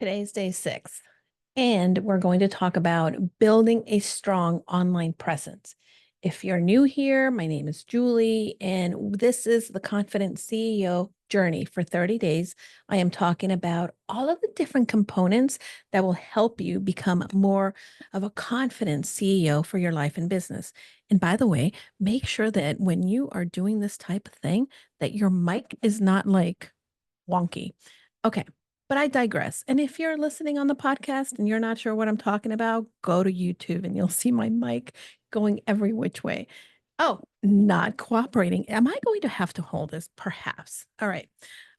Today's day 6, and we're going to talk about building a strong online presence. If you're new here, my name is Julie, and this is the Confident CEO journey for 30 days. I am talking about all of the different components that will help you become more of a confident CEO for your life and business. And by the way, make sure that when you are doing this type of thing, that your mic is not like wonky. Okay, but I digress. And if you're listening on the podcast and you're not sure what I'm talking about, go to YouTube and you'll see my mic going every which way. Oh, not cooperating. Am I going to have to hold this? Perhaps. All right.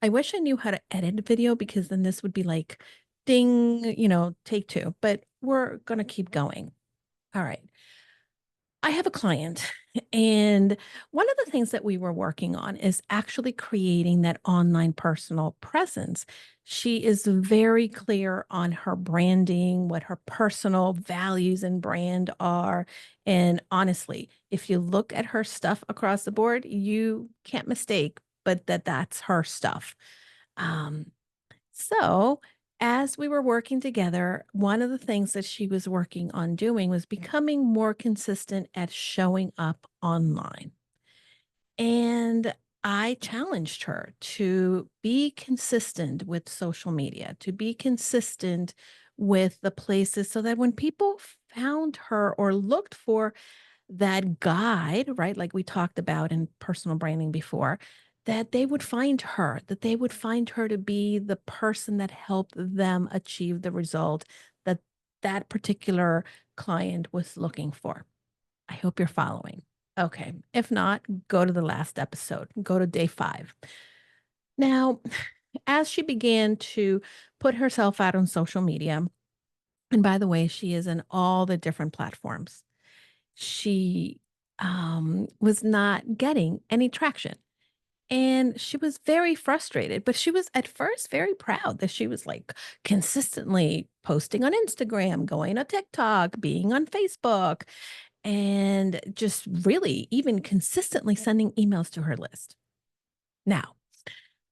I wish I knew how to edit video because then this would be like ding, take two, but we're going to keep going. All right. I have a client, and one of the things that we were working on is actually creating that online personal presence. She is very clear on her branding, what her personal values and brand are. And honestly, if you look at her stuff across the board, you can't mistake, but that's her stuff. Um, so, as we were working together, one of the things that she was working on doing was becoming more consistent at showing up online. And I challenged her to be consistent with social media, to be consistent with the places so that when people found her or looked for that guide, right? Like we talked about in personal branding before, that they would find her, that they would find her to be the person that helped them achieve the result that that particular client was looking for. I hope you're following. Okay. If not, go to the last episode, go to day 5. Now, as she began to put herself out on social media, and by the way, she is in all the different platforms, she was not getting any traction. And she was very frustrated, but she was at first very proud that she was like consistently posting on Instagram, going on TikTok, being on Facebook, and just really even consistently sending emails to her list. Now,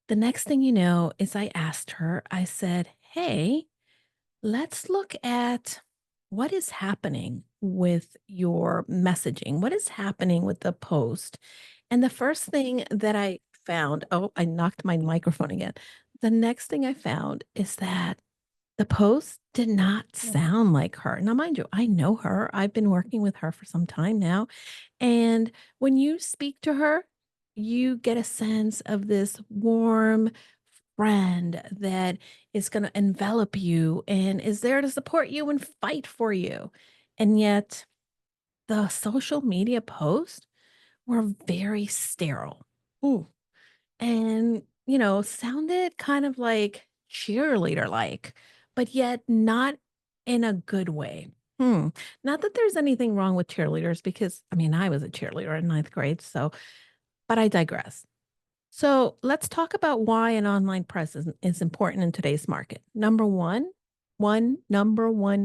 the next thing you know is I asked her, I said, hey, let's look at what is happening with your messaging. What is happening with the post? And the first thing that I found, oh, I knocked my microphone again. The next thing I found is that the post did not sound like her. Now, mind you, I know her. I've been working with her for some time now. And when you speak to her, you get a sense of this warm friend that is going to envelop you and is there to support you and fight for you. And yet, the social media posts were very sterile. Ooh. And, sounded kind of like cheerleader like, but yet not in a good way. Hmm. Not that there's anything wrong with cheerleaders because I mean, I was a cheerleader in ninth grade. So, but I digress. So let's talk about why an online presence is important in today's market. Number one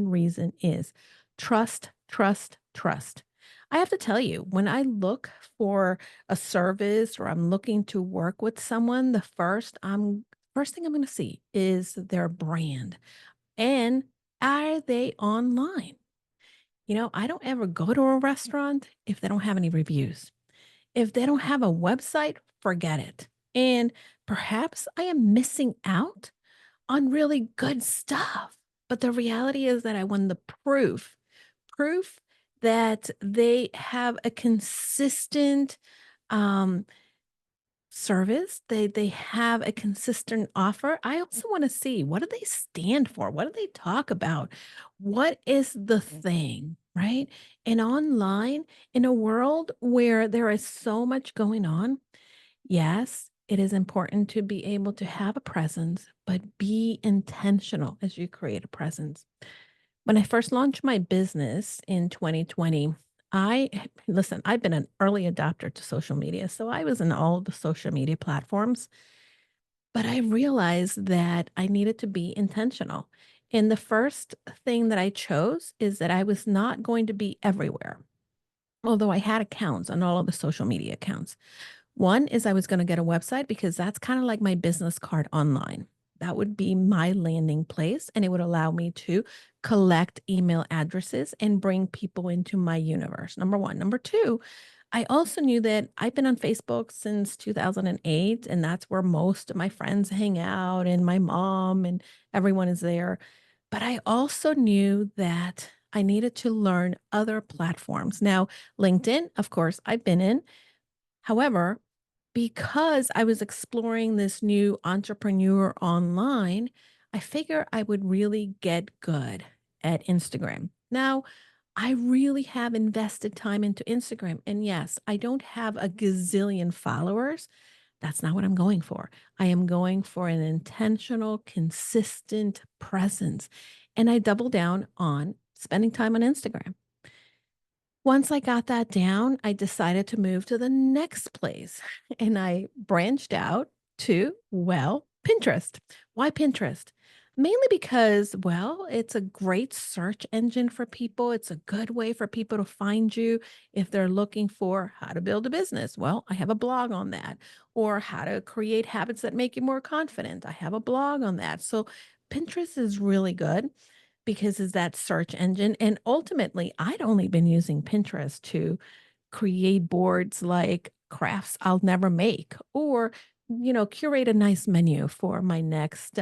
reason is trust, trust, trust. I have to tell you, when I look for a service or I'm looking to work with someone, the first thing I'm going to see is their brand and are they online? I don't ever go to a restaurant if they don't have any reviews. If they don't have a website, forget it. And perhaps I am missing out on really good stuff. But the reality is that I want the proof that they have a consistent um, service. They have a consistent offer. I also want to see, what do they stand for? What do they talk about? What is the thing, right? And online, in a world where there is so much going on, yes, it is important to be able to have a presence, but be intentional as you create a presence. When I first launched my business in 2020, I listen, I've been an early adopter to social media. So I was in all the social media platforms, but I realized that I needed to be intentional. And the first thing that I chose is that I was not going to be everywhere, although I had accounts on all of the social media accounts. One is I was going to get a website because that's kind of like my business card online. That would be my landing place, and it would allow me to collect email addresses and bring people into my universe. Number one. Number two, I also knew that I've been on Facebook since 2008, and that's where most of my friends hang out, and my mom and everyone is there. But I also knew that I needed to learn other platforms. Now, LinkedIn, of course, I've been in. However, because I was exploring this new entrepreneur online, I figure I would really get good at Instagram. Now, I really have invested time into Instagram. And yes, I don't have a gazillion followers. That's not what I'm going for. I am going for an intentional, consistent presence. And I double down on spending time on Instagram. Once I got that down, I decided to move to the next place and I branched out to, well, Pinterest. Why Pinterest? Mainly because, well, it's a great search engine for people. It's a good way for people to find you if they're looking for how to build a business. Well, I have a blog on that. Or how to create habits that make you more confident. I have a blog on that. So Pinterest is really good because it's that search engine, and ultimately, I'd only been using Pinterest to create boards like crafts I'll never make or, curate a nice menu for my next,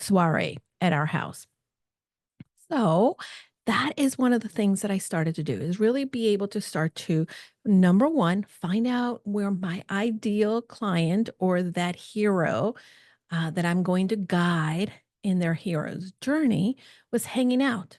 soiree at our house. So, that is one of the things that I started to do is really be able to start to, number 1, find out where my ideal client or that hero that I'm going to guide in their hero's journey was hanging out.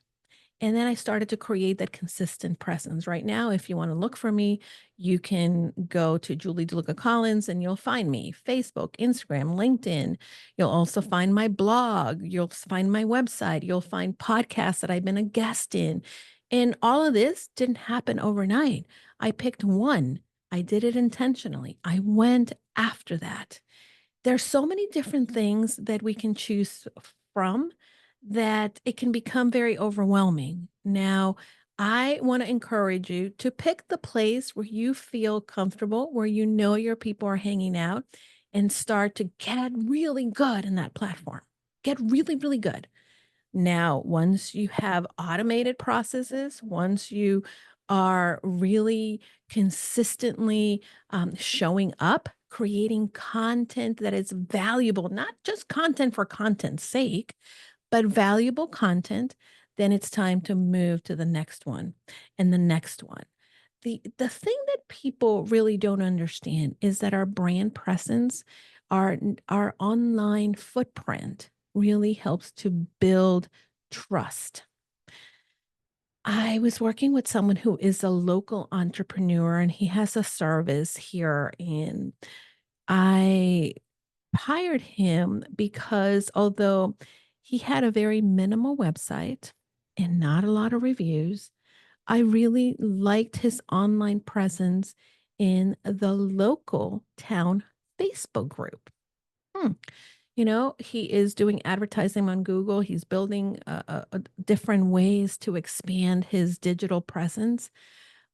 And then I started to create that consistent presence. Right now, if you want to look for me, you can go to Julie DeLucca-Collins and you'll find me Facebook, Instagram, LinkedIn. You'll also find my blog. You'll find my website. You'll find podcasts that I've been a guest in. And all of this didn't happen overnight. I picked one. I did it intentionally. I went after that. There's so many different things that we can choose from that it can become very overwhelming. Now, I want to encourage you to pick the place where you feel comfortable, where you know your people are hanging out, and start to get really good in that platform. Get really, really good. Now, once you have automated processes, once you are really consistently showing up, creating content that is valuable, not just content for content's sake, but valuable content, then it's time to move to the next one and the next one. The thing that people really don't understand is that our brand presence, our online footprint really helps to build trust. I was working with someone who is a local entrepreneur and he has a service here, and I hired him because although he had a very minimal website and not a lot of reviews, I really liked his online presence in the local town Facebook group. Hmm. He is doing advertising on Google. He's building different ways to expand his digital presence.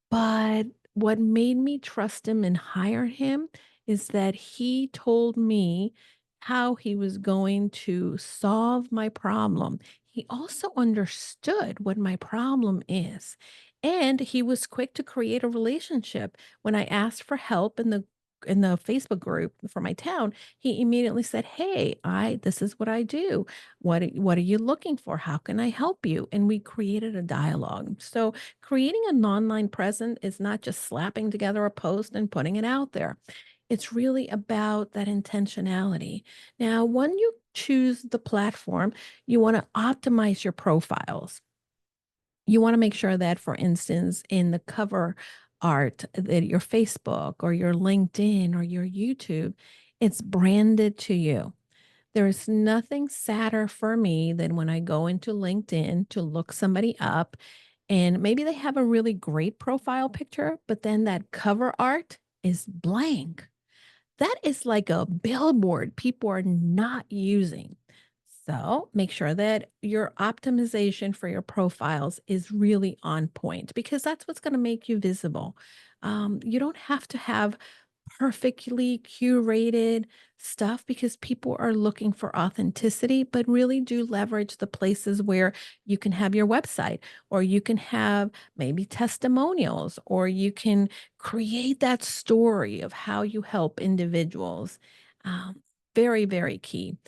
But what made me trust him and hire him is that he told me how he was going to solve my problem. He also understood what my problem is. And he was quick to create a relationship. When I asked for help in the Facebook group for my town, he immediately said, "Hey, I this is what I do. What are you looking for? How can I help you?" And we created a dialogue. So creating an online present is not just slapping together a post and putting it out there. It's really about that intentionality. Now, when you choose the platform, you want to optimize your profiles. You want to make sure that, for instance, in the cover art that your Facebook or your LinkedIn or your YouTube, it's branded to you. There's nothing sadder for me than when I go into LinkedIn to look somebody up and maybe they have a really great profile picture, but then that cover art is blank. That is like a billboard people are not using. So make sure that your optimization for your profiles is really on point because that's what's going to make you visible. You don't have to have perfectly curated stuff because people are looking for authenticity, but really do leverage the places where you can have your website or you can have maybe testimonials or you can create that story of how you help individuals. Um, Very, very key.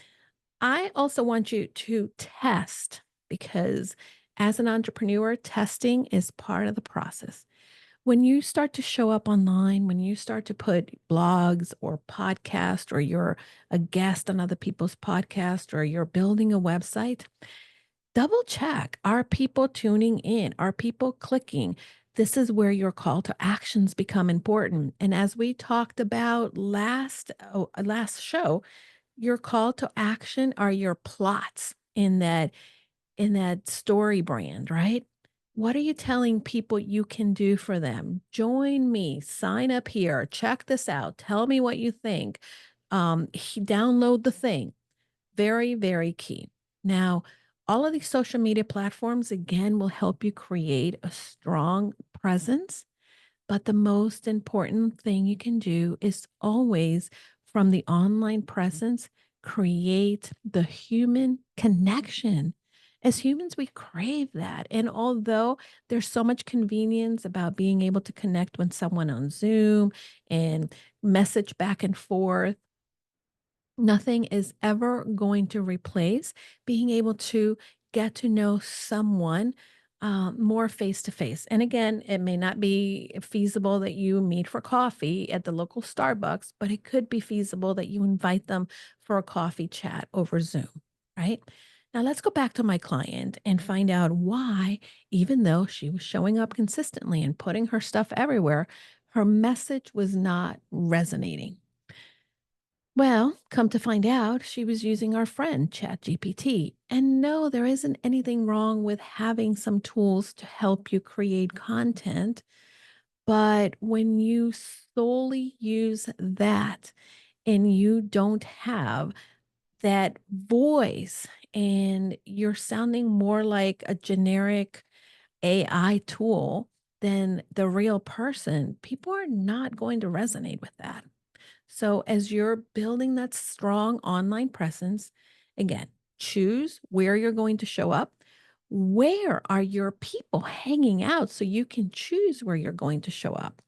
I also want you to test because as an entrepreneur, testing is part of the process. When you start to show up online, when you start to put blogs or podcast or you're a guest on other people's podcast or you're building a website, double check. Are people tuning in? Are people clicking? This is where your call to actions become important. And as we talked about last show, your call to action are your plots in that story brand, right? What are you telling people you can do for them? Join me, sign up here, check this out, tell me what you think. Download the thing. Very, very key. Now, all of these social media platforms, again, will help you create a strong presence, but the most important thing you can do is always from the online presence, create the human connection. As humans, we crave that. And although there's so much convenience about being able to connect with someone on Zoom and message back and forth, nothing is ever going to replace being able to get to know someone more face to face. And again, it may not be feasible that you meet for coffee at the local Starbucks, but it could be feasible that you invite them for a coffee chat over Zoom, right? Now, let's go back to my client and find out why, even though she was showing up consistently and putting her stuff everywhere, her message was not resonating. Well, come to find out, she was using our friend ChatGPT. And no, there isn't anything wrong with having some tools to help you create content. But when you solely use that and you don't have that voice and you're sounding more like a generic AI tool than the real person, people are not going to resonate with that. So, as you're building that strong online presence, again, choose where you're going to show up. Where are your people hanging out so you can choose where you're going to show up?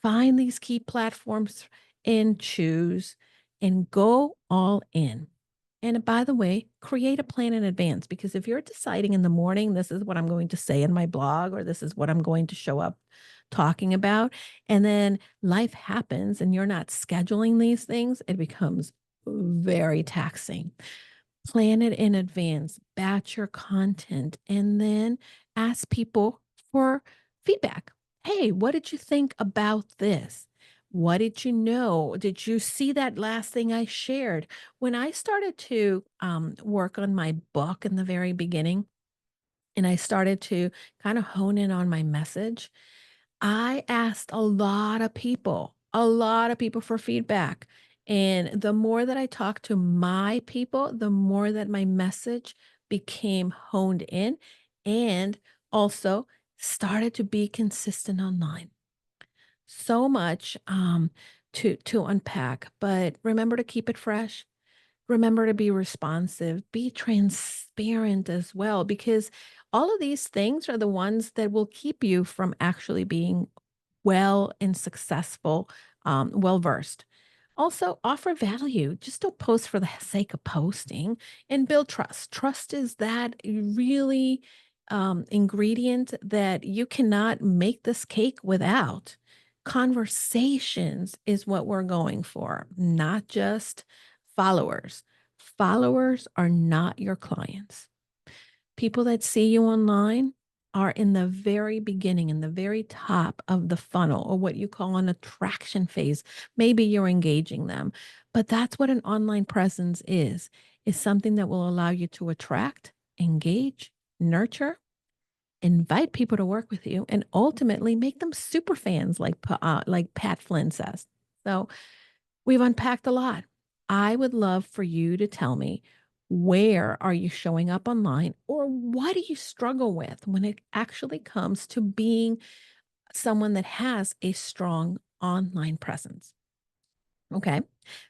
Find these key platforms and choose and go all in. And by the way, create a plan in advance because if you're deciding in the morning, this is what I'm going to say in my blog, or this is what I'm going to show up talking about, and then life happens and you're not scheduling these things, it becomes very taxing. Plan it in advance, batch your content, and then ask people for feedback. Hey, what did you think about this? What did you know? Did you see that last thing I shared? When I started to work on my book in the very beginning, and I started to kind of hone in on my message, I asked a lot of people for feedback. And the more that I talked to my people, the more that my message became honed in and also started to be consistent online. So much to unpack, but remember to keep it fresh. Remember to be responsive, be transparent as well, because all of these things are the ones that will keep you from actually being well and successful, well versed. Also, offer value. Just don't post for the sake of posting and build trust. Trust is that really ingredient that you cannot make this cake without. Conversations is what we're going for, not just followers. Followers are not your clients. People that see you online are in the very beginning, in the very top of the funnel, or what you call an attraction phase. Maybe you're engaging them, but that's what an online presence is something that will allow you to attract, engage, nurture, invite people to work with you, and ultimately make them super fans, like Pat Flynn says. So we've unpacked a lot. I would love for you to tell me, where are you showing up online, or what do you struggle with when it actually comes to being someone that has a strong online presence? Okay.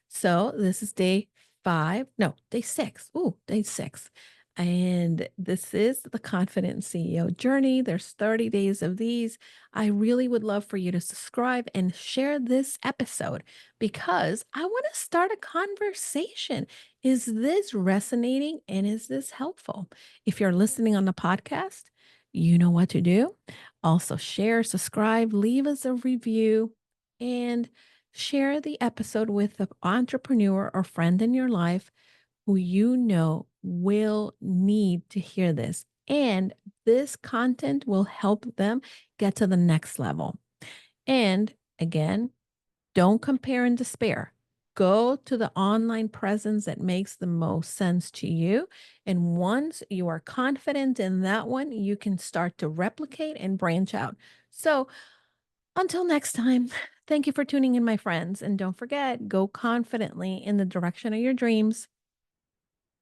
So this is day 5. No, day 6. Ooh, day 6. And this is the Confident CEO journey. There's 30 days of these. I really would love for you to subscribe and share this episode because I want to start a conversation. Is this resonating and is this helpful? If you're listening on the podcast, you know what to do. Also share, subscribe, leave us a review, and share the episode with an entrepreneur or friend in your life who you know will need to hear this. And this content will help them get to the next level. And again, don't compare and despair. Go to the online presence that makes the most sense to you. And once you are confident in that one, you can start to replicate and branch out. So, until next time, thank you for tuning in, my friends. And don't forget, go confidently in the direction of your dreams.